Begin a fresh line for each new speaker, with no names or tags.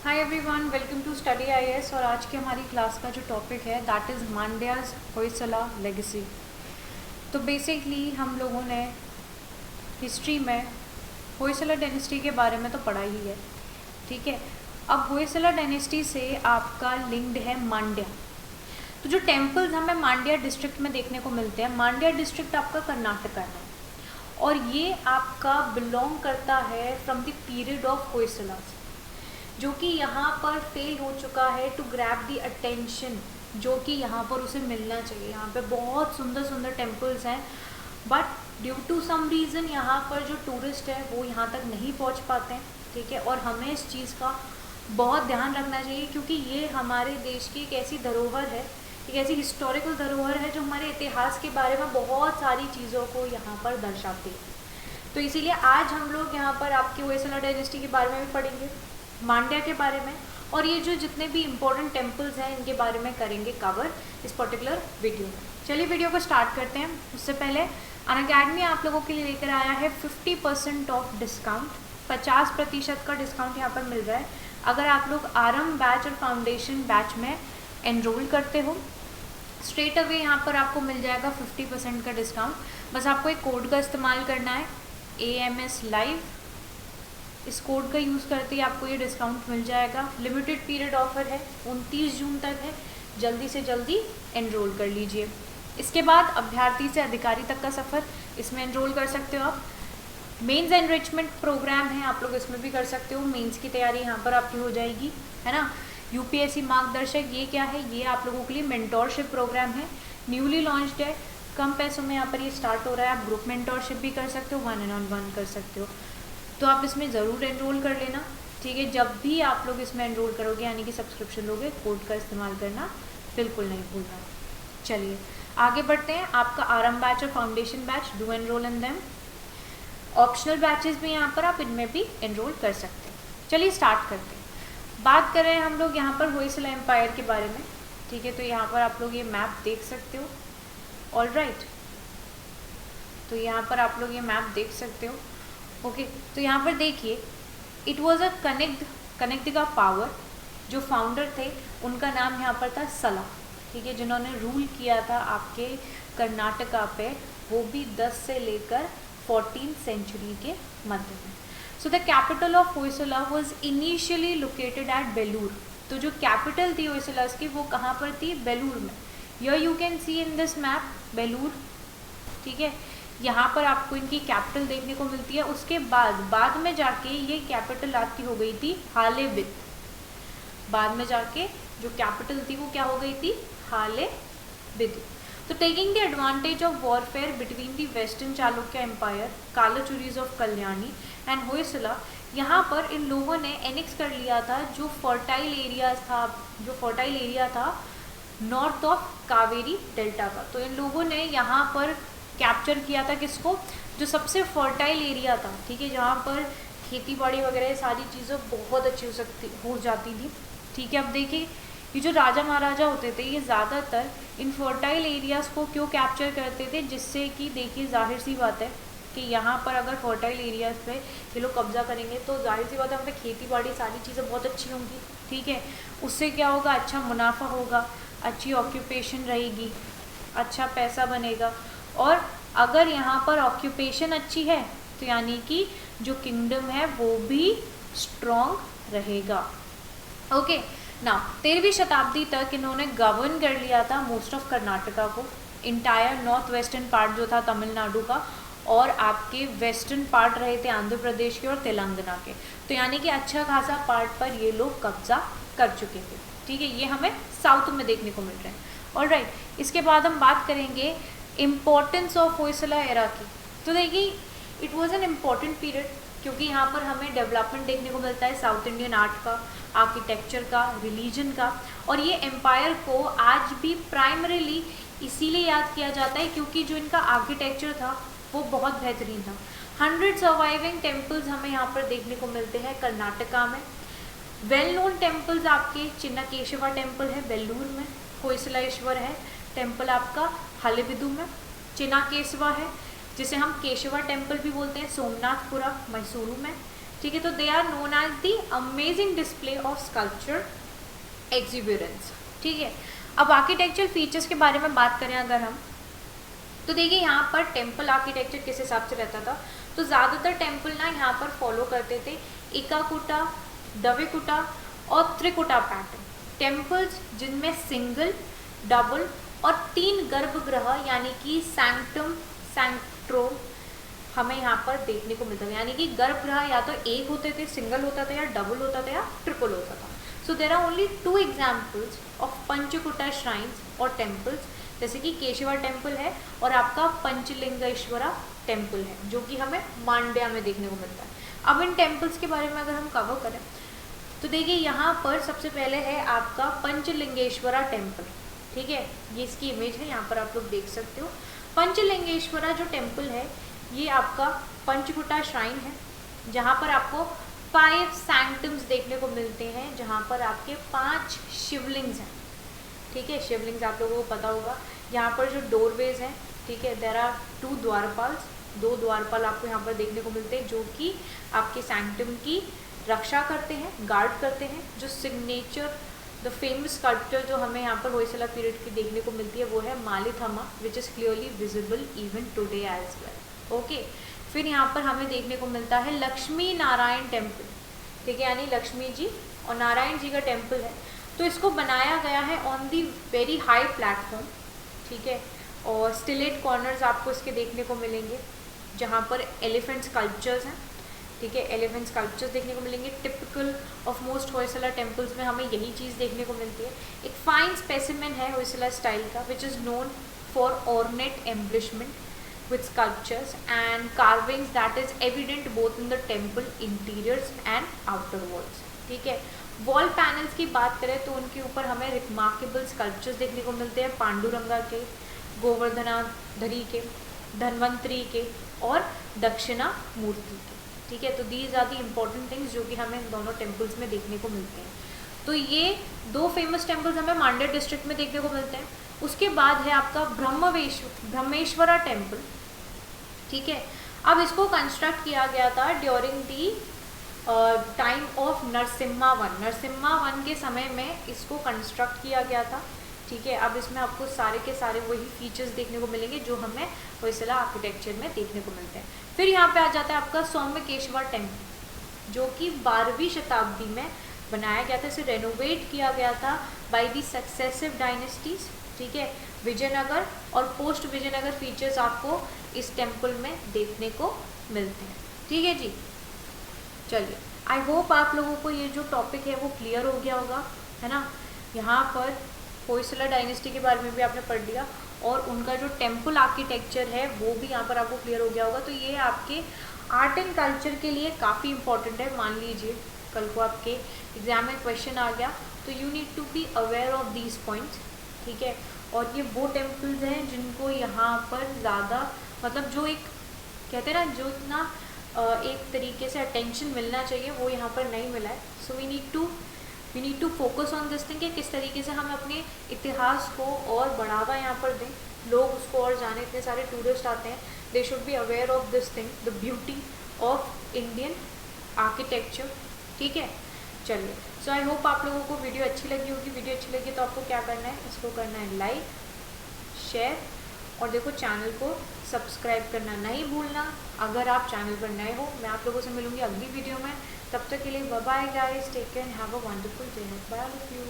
Hi everyone, welcome to study IAS. और आज की हमारी क्लास का जो टॉपिक है that is Mandya's Hoysala legacy. तो बेसिकली हम लोगों ने हिस्ट्री में होयसला डायनेस्टी के बारे में तो पढ़ा ही है, ठीक है। अब होयसला डायनेस्टी से आपका लिंक्ड है मांड्या। तो जो टेम्पल्स हमें मांड्या डिस्ट्रिक्ट में देखने को मिलते हैं, मांड्या डिस्ट्रिक्ट आपका कर्नाटका है और ये आपका बिलोंग करता है from the period of Hoysala, जो कि यहाँ पर फेल हो चुका है टू ग्रैब द अटेंशन जो कि यहाँ पर उसे मिलना चाहिए। यहाँ पे बहुत सुंदर सुंदर टेम्पल्स हैं, but due to some reason यहाँ पर जो टूरिस्ट है वो यहाँ तक नहीं पहुँच पाते हैं, ठीक है। और हमें इस चीज़ का बहुत ध्यान रखना चाहिए क्योंकि ये हमारे देश की एक ऐसी धरोहर है, एक ऐसी हिस्टोरिकल धरोहर है जो हमारे इतिहास के बारे में बहुत सारी चीज़ों को यहाँ पर दर्शाती है। तो इसीलिए आज हम लोग यहाँ पर आपके होयसला डायनेस्टी के बारे में भी पढ़ेंगे, मांड्या के बारे में, और ये जो जितने भी इम्पोर्टेंट टेम्पल्स हैं इनके बारे में करेंगे कवर इस पर्टिकुलर वीडियो में। चलिए वीडियो को स्टार्ट करते हैं। उससे पहले अनअकैडमी आप लोगों के लिए लेकर आया है 50% ऑफ डिस्काउंट, 50% का डिस्काउंट यहाँ पर मिल रहा है अगर आप लोग आरंभ बैच और फाउंडेशन बैच में एनरोल करते हो। स्ट्रेट अवे यहाँ पर आपको मिल जाएगा 50% का डिस्काउंट। बस आपको एक कोड का इस्तेमाल करना है, AMS लाइव। इस कोड का यूज़ करते ही आपको ये डिस्काउंट मिल जाएगा। लिमिटेड पीरियड ऑफर है, 29 जून तक है, जल्दी से जल्दी एनरोल कर लीजिए। इसके बाद अभ्यर्थी से अधिकारी तक का सफ़र, इसमें एनरोल कर सकते हो आप। मेंस एनरिचमेंट प्रोग्राम है, आप लोग इसमें भी कर सकते हो। मेंस की तैयारी यहाँ पर आपकी हो जाएगी, है ना। UPSC मार्गदर्शक, ये क्या है, ये आप लोगों के लिए मेंटोरशिप प्रोग्राम है, न्यूली लॉन्च्ड है, कम पैसों में यहाँ पर ये स्टार्ट हो रहा है। आप ग्रुप मेंटोरशिप भी कर सकते हो, 1-on-1 कर सकते हो। तो आप इसमें ज़रूर एनरोल कर लेना, ठीक है। जब भी आप लोग इसमें एनरोल करोगे यानी कि सब्सक्रिप्शन लोगे, कोड का इस्तेमाल करना बिल्कुल नहीं भूलना। चलिए आगे बढ़ते हैं। आपका आरंभ बैच और foundation batch, do enrol in them. Optional batches भी यहाँ पर आप इनमें भी एनरोल कर सकते हैं। चलिए स्टार्ट करते हैं। बात कर रहे हैं हम लोग यहाँ पर होयसला एम्पायर के बारे में, ठीक है। तो यहाँ पर आप लोग ये मैप देख सकते हो, ऑल राइट। तो यहाँ पर आप लोग ये मैप देख सकते हो, ओके। तो यहाँ पर देखिए, इट वॉज अ कनेक्ट का पावर। जो फाउंडर थे उनका नाम यहाँ पर था सला, ठीक है। जिन्होंने रूल किया था आपके कर्नाटका पे, वो भी 10 से लेकर 14th सेंचुरी के मध्य में। So the capital of Hoysala was initially located at Belur. तो जो कैपिटल थी होयसला की वो कहाँ पर थी, बेलूर में। Here you can see in this map Belur, ठीक है। यहाँ पर आपको इनकी कैपिटल देखने को मिलती है। उसके बाद में जाके ये कैपिटल आपकी हो गई थी हालेबिद। बाद में जाके जो कैपिटल थी वो क्या हो गई थी, हालेबिद। तो taking the advantage of warfare between the western Chalukya empire, Kalachuris of Kalyani and Hoysala, यहाँ पर इन लोगों ने एनेक्स कर लिया था जो फर्टाइल एरिया था नॉर्थ ऑफ कावेरी डेल्टा का। तो इन लोगों ने यहाँ पर कैप्चर किया था किसको, जो सबसे फर्टाइल एरिया था, ठीक है, जहाँ पर खेती बाड़ी वगैरह सारी चीज़ें बहुत अच्छी हो जाती थी, ठीक है। अब देखिए, ये जो राजा महाराजा होते थे ये ज़्यादातर इन फर्टाइल एरियाज़ को क्यों कैप्चर करते थे, जिससे कि देखिए जाहिर सी बात है कि यहाँ पर अगर फर्टाइल एरियाज़ पे ये लोग कब्जा करेंगे तो जाहिर सी बात है, वहाँ पे खेती बाड़ी सारी चीज़ें बहुत अच्छी होंगी, ठीक है। उससे क्या होगा, अच्छा मुनाफा होगा, अच्छी ऑक्यूपेशन रहेगी, अच्छा पैसा बनेगा। और अगर यहाँ पर ऑक्यूपेशन अच्छी है तो यानी कि जो किंगडम है वो भी स्ट्रॉन्ग रहेगा, ओके ना। 13वीं शताब्दी तक इन्होंने गवर्न कर लिया था मोस्ट ऑफ कर्नाटका को, इंटायर नॉर्थ वेस्टर्न पार्ट जो था तमिलनाडु का, और आपके वेस्टर्न पार्ट रहे थे आंध्र प्रदेश के और तेलंगाना के। तो यानी कि अच्छा खासा पार्ट पर ये लोग कब्जा कर चुके थे, ठीक है। ये हमें साउथ में देखने को मिल रहे हैं, ऑल राइट। इसके बाद हम बात करेंगे इम्पोर्टेंस ऑफ होयसला एरा की। तो देखिए, it was an important period क्योंकि यहाँ पर हमें डेवलपमेंट देखने को मिलता है साउथ इंडियन आर्ट का, आर्किटेक्चर का, रिलीजन का। और ये एम्पायर को आज भी प्राइमरीली इसीलिए याद किया जाता है क्योंकि जो इनका आर्किटेक्चर था वो बहुत बेहतरीन था। 100 सर्वाइविंग टेम्पल्स हमें यहाँ पर देखने को मिलते हैं कर्नाटका में। वेल नोन टेम्पल्स आपके चिन्नकेशवा टेम्पल है बेलूर में, होयसलेश्वर है टेम्पल आपका हालेबिदु में, चिन्नकेशवा है जिसे हम केशवा टेम्पल भी बोलते हैं सोमनाथपुरा मैसूरू में, ठीक है, तो they are known as the amazing display of sculpture exuberance. ठीक है, अब आर्किटेक्चर फीचर्स के बारे में बात करें अगर हम, तो देखिए यहाँ पर टेम्पल आर्किटेक्चर किस हिसाब से रहता था, तो ज़्यादातर टेम्पल ना यहाँ पर फॉलो करते थे एकाकुटा, द्विकुटा और त्रिकुटा पैटर्न। टेम्पल्स जिनमें सिंगल, डबल और 3 गर्भगृह यानी कि सैंक्टम, सैंक्ट्रोम हमें यहाँ पर देखने को मिलता था, यानी कि गर्भगृह या तो एक होते थे, सिंगल होता था, या डबल होता था, या ट्रिपल होता था। So there are only 2 examples of Panchakuta shrines और टेम्पल्स, जैसे कि केशवा टेम्पल है और आपका पंचलिंगेश्वरा टेम्पल है, जो कि हमें मांड्या में देखने को मिलता है। अब इन टेम्पल्स के बारे में अगर हम कवर करें तो देखिए यहाँ पर सबसे पहले है आपका पंचलिंगेश्वरा टेम्पल। ठीक है, ये इसकी इमेज है, यहाँ पर आप लोग देख सकते हो। पंचलिंगेश्वरा जो टेम्पल है ये आपका पंचकुटा श्राइन है, जहाँ पर आपको 5 सैंक्टम्स देखने को मिलते हैं, जहाँ पर आपके 5 शिवलिंग्स हैं। ठीक है, शिवलिंग्स आप लोगों को पता होगा। यहाँ पर जो डोरवेज हैं, ठीक है, देर आर 2 द्वारपाल्स, 2 द्वारपाल आपको यहाँ पर देखने को मिलते हैं, जो कि आपके सैंक्टम की रक्षा करते हैं, गार्ड करते हैं। जो सिग्नेचर द फेमस स्कल्पचर जो हमें यहाँ पर होयसला पीरियड की देखने को मिलती है वो है Mallithamma, which is clearly visible even today as well. Okay, फिर यहाँ पर हमें देखने को मिलता है लक्ष्मी नारायण टेम्पल। ठीक है, यानी लक्ष्मी जी और नारायण जी का टेम्पल है। तो इसको बनाया गया है on the very high platform. ठीक है, और स्टिलेट कॉर्नर्स आपको इसके देखने को मिलेंगे, जहाँ पर एलिफेंट स्कल्पचर्स हैं। ठीक है, एलिफेंट स्कल्पचर्स देखने को मिलेंगे। Typical of most Hoysala temples में हमें यही चीज़ देखने को मिलती है। एक फाइन स्पेसिमेन है होयसला स्टाइल का, which is known for ornate embellishment with sculptures and carvings that is evident both in the temple interiors and outer walls। ठीक है, वॉल पैनल्स की बात करें तो उनके ऊपर हमें रिमार्केबल स्कल्पचर्स देखने को मिलते हैं, पांडुरंगा के, गोवर्धनाधरी के, धन्वंतरी के और दक्षिणा मूर्ति के। ठीक है, तो these are the important things जो कि हमें इन दोनों टेम्पल्स में देखने को मिलते हैं। तो ये 2 फेमस टेम्पल्स हमें मांड्या डिस्ट्रिक्ट में देखने को मिलते हैं। उसके बाद है आपका ब्रह्मेश्वरा टेम्पल। ठीक है, अब इसको कंस्ट्रक्ट किया गया था during the time of Narasimha one. Narasimha one के समय में इसको कंस्ट्रक्ट किया गया था। ठीक है, अब इसमें आपको सारे के सारे वही फीचर्स देखने को मिलेंगे जो हमें होयसला आर्किटेक्चर में देखने को मिलते हैं। फिर यहाँ पे आ जाता है आपका सौम्यकेश्वर टेम्पल, जो कि 12वीं शताब्दी में बनाया गया था। इसे रेनोवेट किया गया था बाय दी सक्सेसिव डायनेस्टीज। ठीक है, विजयनगर और पोस्ट विजयनगर फीचर्स आपको इस टेम्पल में देखने को मिलते हैं। ठीक है जी, चलिए, आई होप आप लोगों को ये जो टॉपिक है वो क्लियर हो गया होगा, है ना। यहाँ पर होयसला डायनेस्टी के बारे में भी आपने पढ़ लिया और उनका जो टेम्पल आर्किटेक्चर है वो भी यहाँ पर आपको क्लियर हो गया होगा। तो ये आपके आर्ट एंड कल्चर के लिए काफ़ी इंपॉर्टेंट है। मान लीजिए कल को आपके एग्जाम में क्वेश्चन आ गया तो you need to be aware of these points. ठीक है, और ये वो टेम्पल्स हैं जिनको यहाँ पर ज़्यादा मतलब जो एक कहते हैं ना जो इतना एक तरीके से अटेंशन मिलना चाहिए वो यहाँ पर नहीं मिला है। So we need to focus on this thing कि किस तरीके से हम अपने इतिहास को और बढ़ावा यहाँ पर दें, लोग उसको और जाने। इतने सारे टूरिस्ट आते हैं, they should be aware of this thing, the beauty of Indian architecture. ठीक है, चलिए, सो आई होप आप लोगों को वीडियो अच्छी लगी होगी। वीडियो अच्छी लगी तो आपको क्या करना है, इसको करना है लाइक, शेयर और देखो चैनल को सब्सक्राइब करना नहीं भूलना अगर आप चैनल पर नए हो। मैं आप लोगों से मिलूंगी अगली वीडियो में, तब तक के लिए bye bye guys, take care, have a wonderful day, bye all of you.